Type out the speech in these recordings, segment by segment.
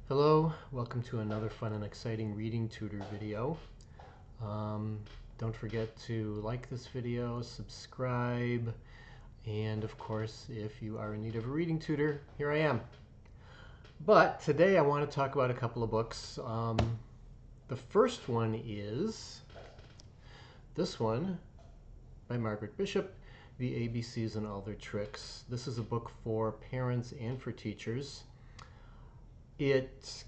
Hello, welcome to another fun and exciting reading tutor video. Don't forget to like this video, subscribe, and of course, if you are in need of a reading tutor, here I am. But today I want to talk about a couple of books. The first one is this one by Margaret Bishop, The ABCs and All Their Tricks. This is a book for parents and for teachers. It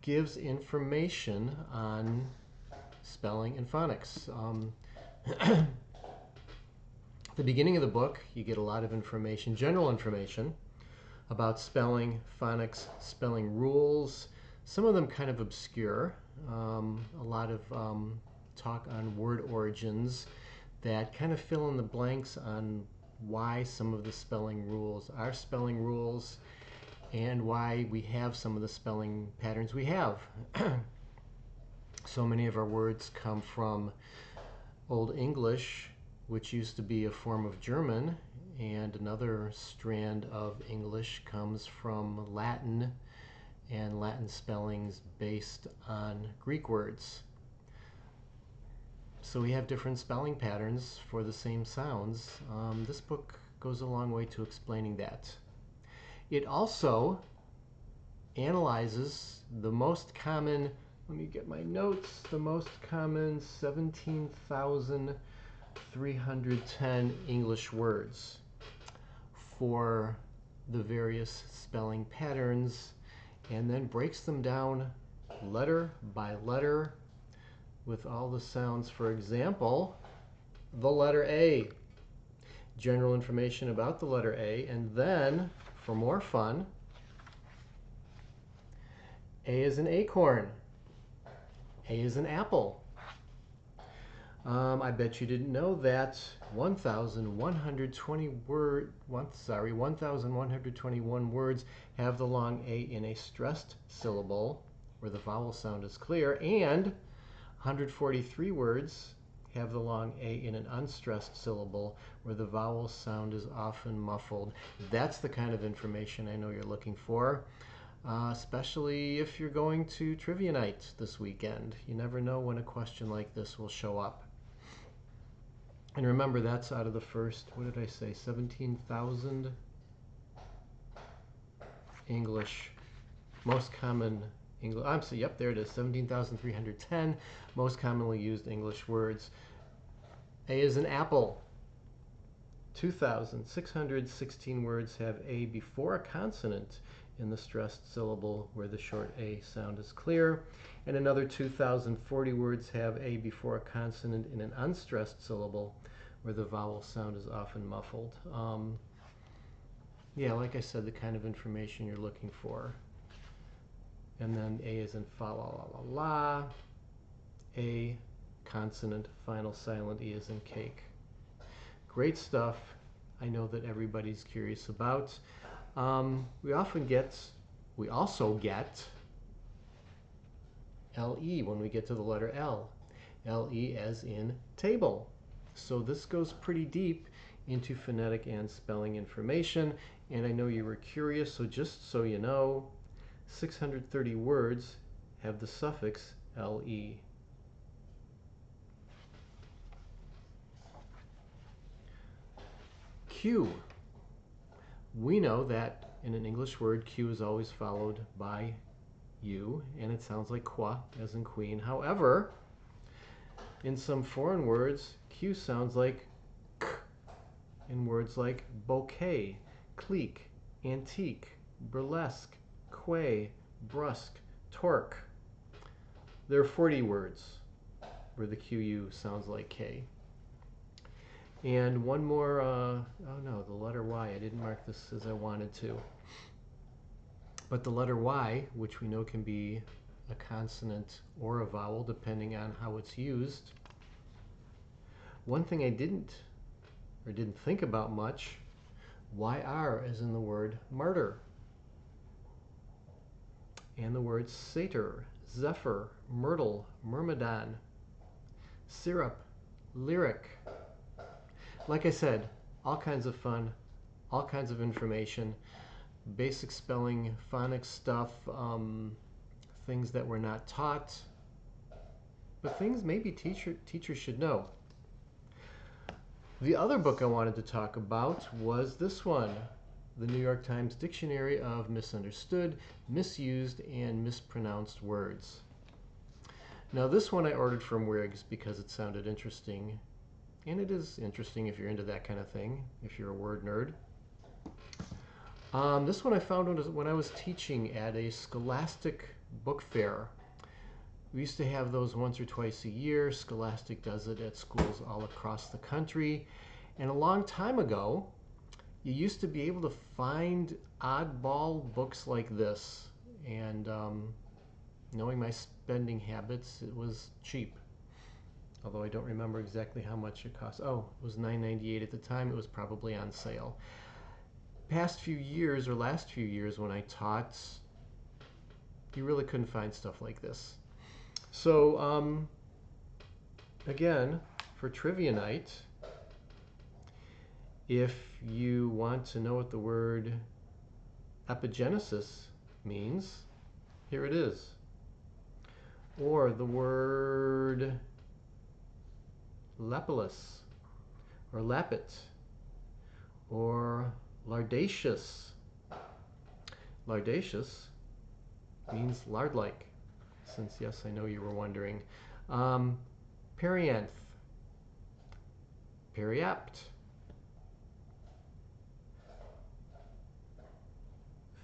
gives information on spelling and phonics. At the beginning of the book, you get a lot of information, general information, about spelling, phonics, spelling rules, some of them kind of obscure, a lot of talk on word origins that kind of fill in the blanks on why some of the spelling rules are spelling rules, and why we have some of the spelling patterns we have. So many of our words come from Old English, which used to be a form of German, and another strand of English comes from Latin, and Latin spellings based on Greek words. So we have different spelling patterns for the same sounds. This book goes a long way to explaining that. It also analyzes the most common, let me get my notes, the most common 17,310 English words for the various spelling patterns, and then breaks them down letter by letter with all the sounds. For example, the letter A, general information about the letter A, and then for more fun, A is an acorn. A is an apple. I bet you didn't know that 1,121 words have the long A in a stressed syllable where the vowel sound is clear, and 143 words have the long A in an unstressed syllable where the vowel sound is often muffled. That's the kind of information I know you're looking for, especially if you're going to trivia night this weekend. You never know when a question like this will show up. And remember, that's out of the first, what did I say, 17,000 English, most common English, yep, there it is, 17,310 most commonly used English words. A is an apple. 2,616 words have A before a consonant in the stressed syllable where the short A sound is clear, and another 2,040 words have A before a consonant in an unstressed syllable where the vowel sound is often muffled. Yeah, like I said, the kind of information you're looking for. And then A is in fa, la, la, la, la. A, consonant, final silent, E is in cake. Great stuff. I know that everybody's curious about. We also get LE when we get to the letter L. LE as in table. So this goes pretty deep into phonetic and spelling information, and I know you were curious, so just so you know, 630 words have the suffix LE. Q. We know that in an English word, Q is always followed by U, and it sounds like qua, as in queen. However, in some foreign words, Q sounds like k, in words like bouquet, clique, antique, burlesque, quay, brusque, torque. There are 40 words where the QU sounds like K. And one more, oh no, the letter Y. I didn't mark this as I wanted to. But the letter Y, which we know can be a consonant or a vowel depending on how it's used. One thing I didn't think about much, YR as in the word martyr. And the words satyr, zephyr, myrtle, myrmidon, syrup, lyric. Like I said, all kinds of fun, all kinds of information, basic spelling, phonics stuff, things that were not taught, but things maybe teachers should know. The other book I wanted to talk about was this one, the New York Times Dictionary of Misunderstood, Misused, and Mispronounced Words. Now this one I ordered from Wiggs because it sounded interesting, and it is interesting if you're into that kind of thing, if you're a word nerd. This one I found when I was teaching at a Scholastic book fair. We used to have those once or twice a year. Scholastic does it at schools all across the country. And a long time ago, you used to be able to find oddball books like this. And knowing my spending habits, it was cheap. Although I don't remember exactly how much it cost. Oh, it was $9.98 at the time. It was probably on sale. Last few years when I taught, you really couldn't find stuff like this. So again, for trivia night, if you want to know what the word epigenesis means, here it is. Or the word lapillus, or lapit, or lardaceous. Lardaceous means lard-like, since yes, I know you were wondering. Perianth, periapt,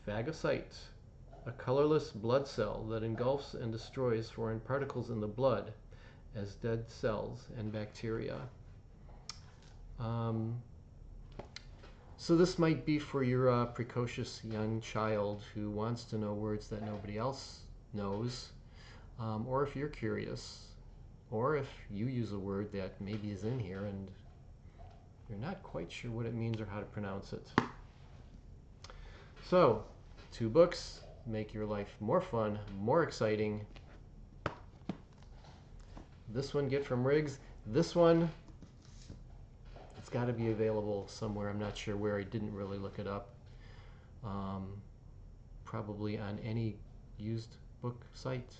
phagocyte, a colorless blood cell that engulfs and destroys foreign particles in the blood as dead cells and bacteria. So this might be for your precocious young child who wants to know words that nobody else knows, or if you're curious, or if you use a word that maybe is in here and you're not quite sure what it means or how to pronounce it. So, 2 books make your life more fun, more exciting. This one, get from Riggs. This one, it's got to be available somewhere. I'm not sure where. I didn't really look it up. Probably on any used book site,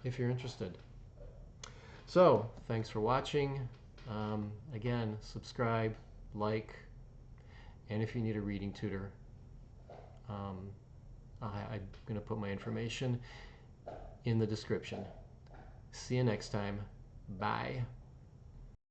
if you're interested. So, thanks for watching. Again, subscribe, like, and if you need a reading tutor, I'm going to put my information in the description. See you next time. Bye.